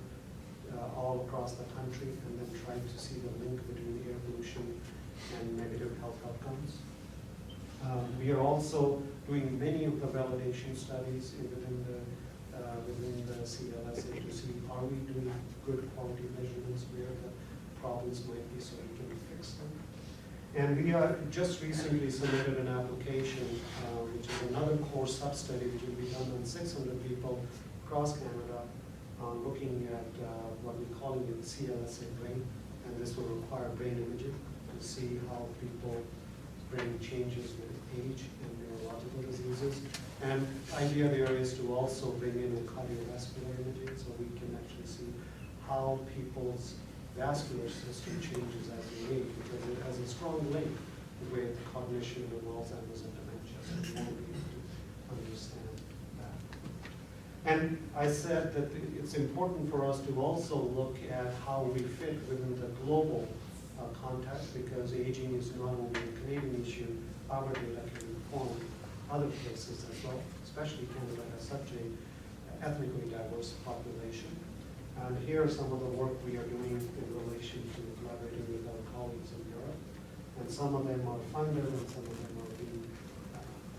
S2: all across the country and then try to see the link between air pollution and negative health outcomes. We are also doing many of the validation studies within the CLSA to see are we doing good quality measurements where the problems might be so we can fix them. And we just recently submitted an application, which is another core sub-study which will be done on 600 people across Canada, looking at what we're calling it CLSA brain, and this will require brain imaging to see how people's brain changes with age and neurological diseases. And the idea there is to also bring in a cardiovascular imaging so we can actually see how people's vascular system changes as they age, because it has a strong link with cognition and Alzheimer's and dementia. So we want to be able to understand that. And I said that it's important for us to also look at how we fit within the global context, because aging is not only a Canadian issue, our data can inform other places as well, especially Canada has such a ethnically diverse population. And here are some of the work we are doing in relation to collaborating with our colleagues in Europe. And some of them are funded and some of them are being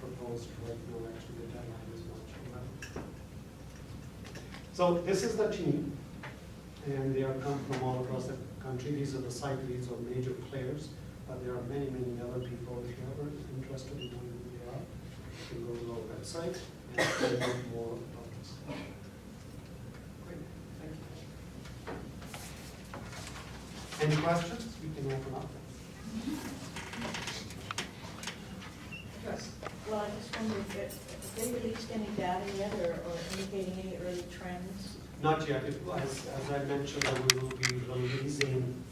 S2: proposed right now. Actually, the deadline is March 11th. So this is the team, and they are come from all across the country. These are the site leads or major players, but there are many, many other people. If you're ever interested in knowing who they are, you can go to our website and find out more about this. Great, thank you. Any questions? We can open up. Yes.
S3: Well, I just wondered if they released any data yet or indicating any early trends?
S2: Not yet. As I mentioned, we will be releasing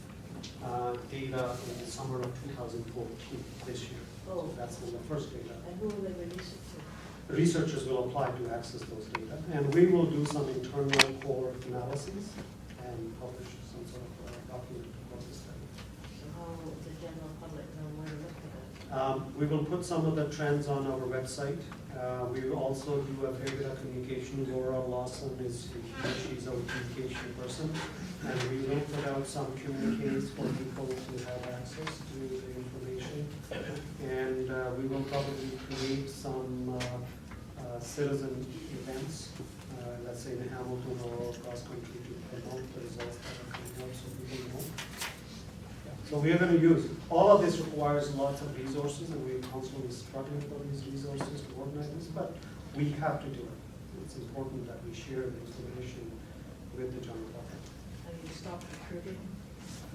S2: data in the summer of 2014 this year.
S3: Oh.
S2: So that's when the first data.
S3: And who will they release it to?
S2: Researchers will apply to access those data, and we will do some internal core analyses and publish some sort of document about the study.
S3: So how will the general public know where to look at it?
S2: We will put some of the trends on our website. We also do a fair bit of communication. Laura Lawson she's our communication person, and we will put out some communiques for people to have access to the information. And we will probably create some citizen events, let's say in Hamilton or across country, to promote the results that are coming out so people know. So we are going to use, all of this requires lots of resources, and we're constantly struggling for these resources to organize this, but we have to do it. It's important that we share the information with the general public.
S3: Have you stopped recruiting?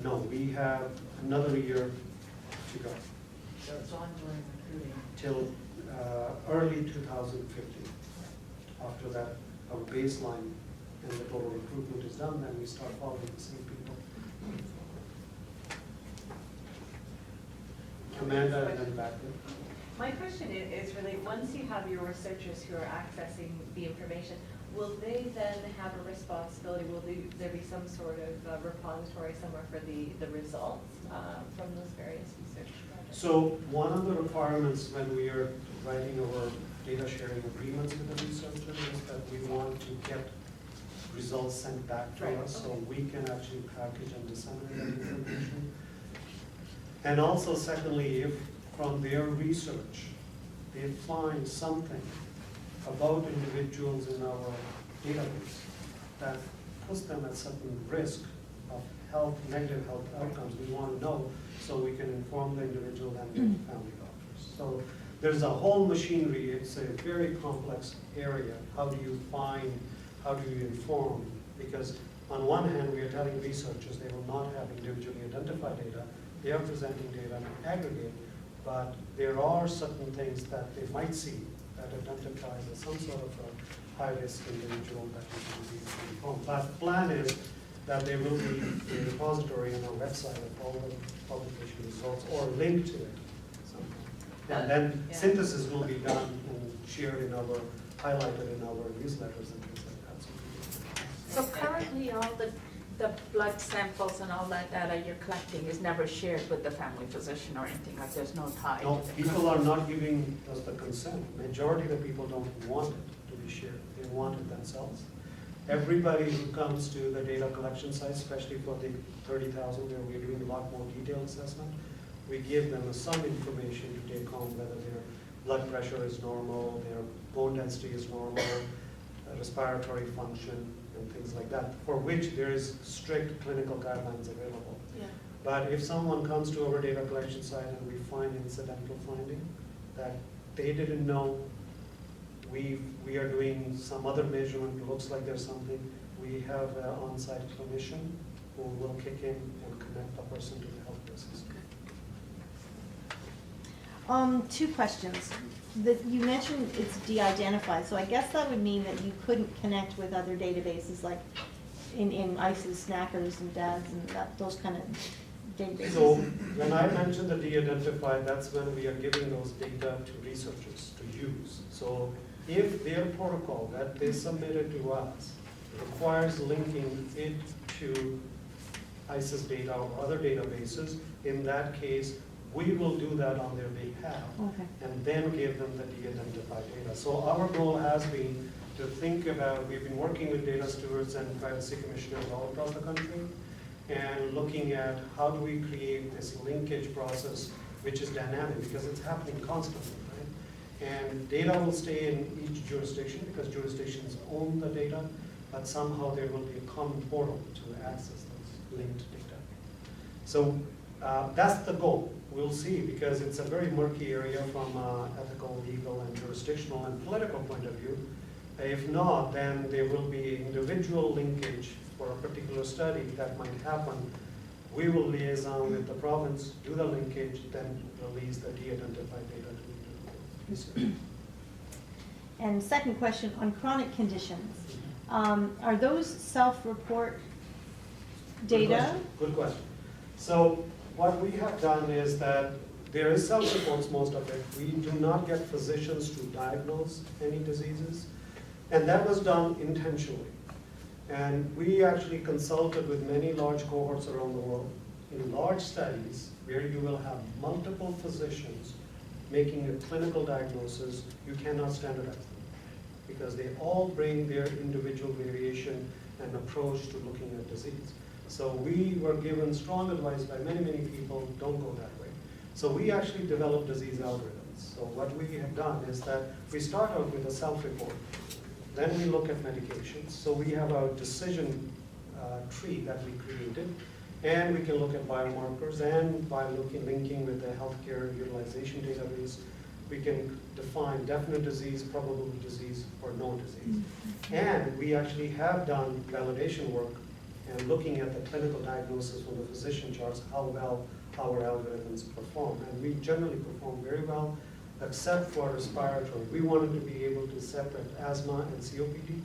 S2: No, we have another year to go,
S3: So it's ongoing recruiting.
S2: till early 2015. After that, our baseline and the total recruitment is done, then we start following the same people. Amanda, and then back there.
S1: My question is really, once you have your researchers who are accessing the information, will they then have a responsibility? Will there be some sort of repository somewhere for the results from those various research projects?
S2: So one of the requirements when we are writing our data sharing agreements with the researchers is that we want to get results sent back to
S1: Right,
S2: us, so
S1: okay.
S2: we can actually package and disseminate that information. And also secondly, if from their research, they find something about individuals in our database that puts them at certain risk of health, negative health outcomes, we want to know so we can inform the individual and their family doctors. So there's a whole machinery, it's a very complex area. How do you find, how do you inform? Because on one hand, we are telling researchers they will not have individually identified data. They are presenting data in aggregate, but there are certain things that they might see that identifies as some sort of a high-risk individual that we can be informed. But the plan is that there will be a repository on our website of all the publication results or link to it somehow. And then
S1: Yeah.
S2: synthesis will be done and shared in our, highlighted in our newsletters and things like that.
S4: So currently, all the blood samples and all that data you're collecting is never shared with the family physician or anything, like there's no tie?
S2: No,
S4: to the
S2: people are not giving us the consent. Majority of the people don't want it to be shared. They want it themselves. Everybody who comes to the data collection site, especially for the 30,000 where we're doing a lot more detailed assessment, we give them some information to take home, whether their blood pressure is normal, their bone density is normal, respiratory function, and things like that, for which there is strict clinical guidelines available.
S4: Yeah.
S2: But if someone comes to our data collection site and we find incidental finding that they didn't know, we are doing some other measurement, looks like there's something, we have an on-site clinician who will kick in and connect the person to the healthcare system.
S5: Two questions. You mentioned it's de-identified, so I guess that would mean that you couldn't connect with other databases like in ICE's Snackers and DADS and those kind of databases.
S2: So when I mentioned the de-identified, that's when we are giving those data to researchers to use. So if their protocol that they submitted to us requires linking it to ICE's data or other databases, in that case, we will do that on their behalf
S5: Okay.
S2: and then give them the de-identified data. So our goal has been to think about, we've been working with data stewards and privacy commissioners all across the country and looking at how do we create this linkage process which is dynamic because it's happening constantly, right? And data will stay in each jurisdiction because jurisdictions own the data, but somehow there will be a common portal to access those linked data. So that's the goal. We'll see, because it's a very murky area from ethical, legal, and jurisdictional and political point of view. If not, then there will be individual linkage for a particular study that might happen. We will liaison with the province, do the linkage, then release the de-identified data to the research.
S5: And second question, on chronic conditions, are those self-report data?
S2: Good question. So what we have done is that there is self-reports, most of it. We do not get physicians to diagnose any diseases, and that was done intentionally. And we actually consulted with many large cohorts around the world in large studies where you will have multiple physicians making a clinical diagnosis, you cannot standardize them because they all bring their individual variation and approach to looking at disease. So we were given strong advice by many, many people, don't go that way. So we actually developed disease algorithms. So what we have done is that we start out with a self-report. Then we look at medications. So we have our decision tree that we created. And we can look at biomarkers, and by linking with the healthcare utilization database, we can define definite disease, probable disease, or known disease. And we actually have done validation work and looking at the clinical diagnosis from the physician charts, how well our algorithms perform. And we generally perform very well, except for respiratory. We wanted to be able to separate asthma and COPD.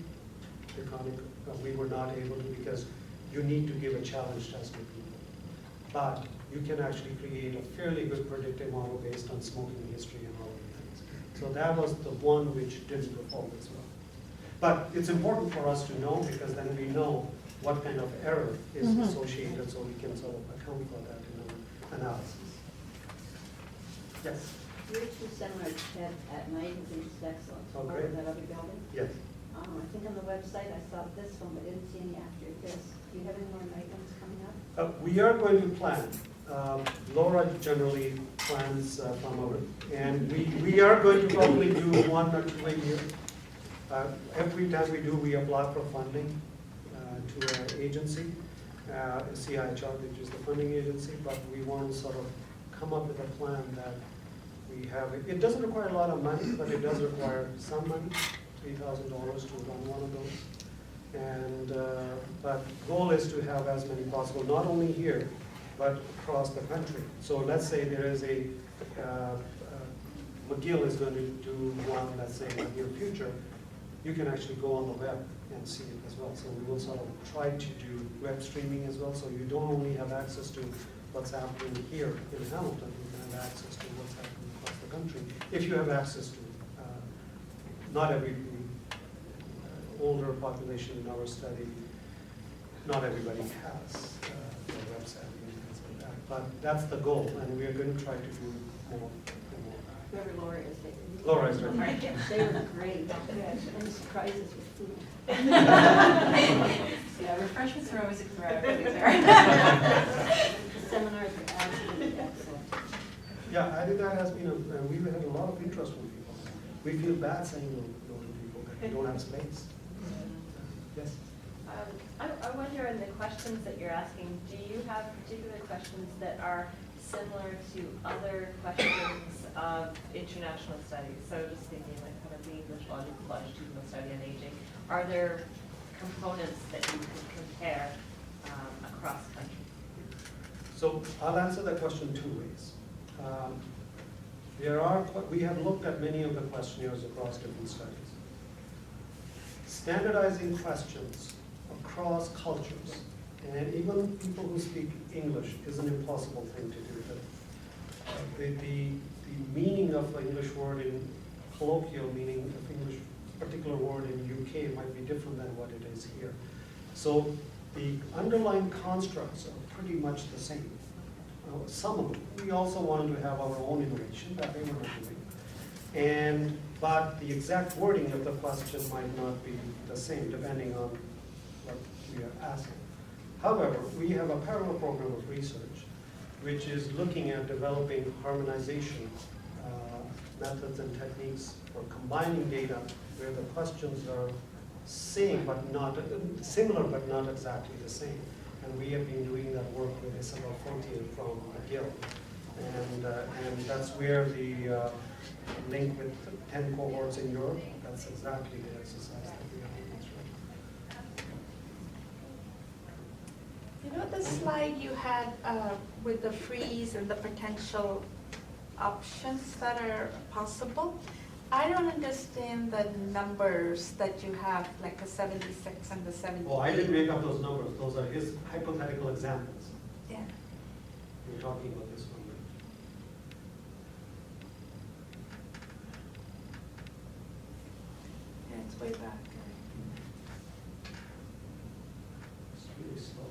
S2: We were not able to because you need to give a challenge test to people. But you can actually create a fairly good predictive model based on smoking history and all of the things. So that was the one which didn't perform as well. But it's important for us to know because then we know what kind of error is associated so we can sort of account for that in our analysis. Yes?
S6: Your two seminars at night, I think it's excellent.
S2: Oh, great.
S6: Over that other building.
S2: Yes.
S6: I think on the website I saw this one, but didn't see any after this. Do you have any more night ones coming up?
S2: We are going to plan. Laura generally plans from our, and we are going to probably do 1 or 2 a year. Every time we do, we apply for funding to our agency, CIHR, which is the funding agency, but we want to sort of come up with a plan that we have. It doesn't require a lot of money, but it does require some money, $3,000 to run one of those. And but goal is to have as many possible, not only here, but across the country. So let's say there is a, McGill is going to do one, let's say in the near future, you can actually go on the web and see it as well. So we will sort of try to do web streaming as well, so you don't only have access to what's happening here in Hamilton, you can have access to what's happening across the country, if you have access to not every older population in our study, not everybody has a website and things like that. But that's the goal, and we are going to try to do more and more.
S6: Whoever Laura is,
S2: Laura is right.
S6: they were great. And surprises with food.
S7: Yeah, refreshments are always a priority there.
S6: The seminars are absolutely excellent.
S2: Yeah, I think that has been, we've had a lot of interest from people. We feel bad saying no to people that we don't have space. Yes?
S1: I wonder in the questions that you're asking, do you have particular questions that are similar to other questions of international studies? So just thinking like kind of the English longitudinal study on aging. Are there components that you can compare across the country?
S2: So I'll answer that question 2 ways. We have looked at many of the questionnaires across different studies. Standardizing questions across cultures, and even people who speak English, is an impossible thing to do. The meaning of an English word in colloquial meaning of English, particular word in UK might be different than what it is here. So the underlying constructs are pretty much the same. Some of them. We also wanted to have our own innovation that they were not doing. But the exact wording of the question might not be the same depending on what we are asking. However, we have a parallel program of research which is looking at developing harmonization methods and techniques for combining data where the questions are same but not similar but not exactly the same. And we have been doing that work with Isabel Fortier from McGill. And that's where the link with 10 cohorts in Europe, that's exactly the exercise that we are doing through.
S4: You know the slide you had with the freeze and the potential options that are possible? I don't understand the numbers that you have, like the 76 and the 78.
S2: Oh, I didn't make up those numbers. Those are his hypothetical examples.
S4: Yeah.
S2: We're talking about this one.
S4: Yeah, it's way back.
S2: It's really slow.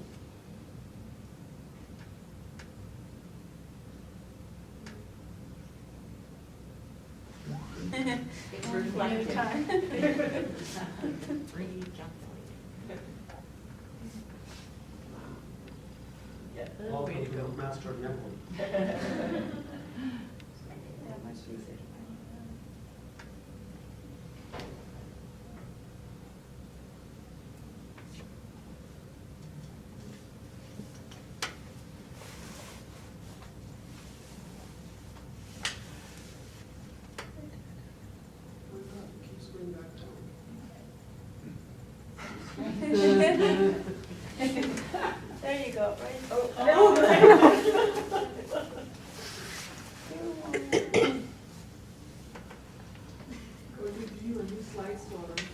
S4: new time.
S2: Welcome to Master Network.
S4: Yeah, much easier.
S2: Oh my God, it keeps going back down.
S4: There you go, right?
S8: Go to view a new slide sorter.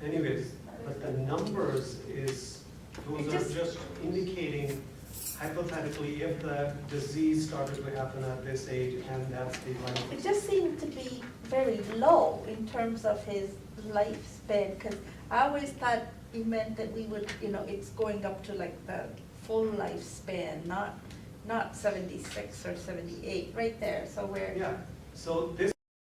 S2: Anyways, but the numbers is,
S4: It
S2: those
S4: just-
S2: are just indicating hypothetically if the disease started to happen at this age and that's the life.
S4: It just seemed to be very low in terms of his lifespan, because I always thought it meant that we would, it's going up to like the full lifespan, not 76 or 78, right there, so we're.
S2: Yeah, so this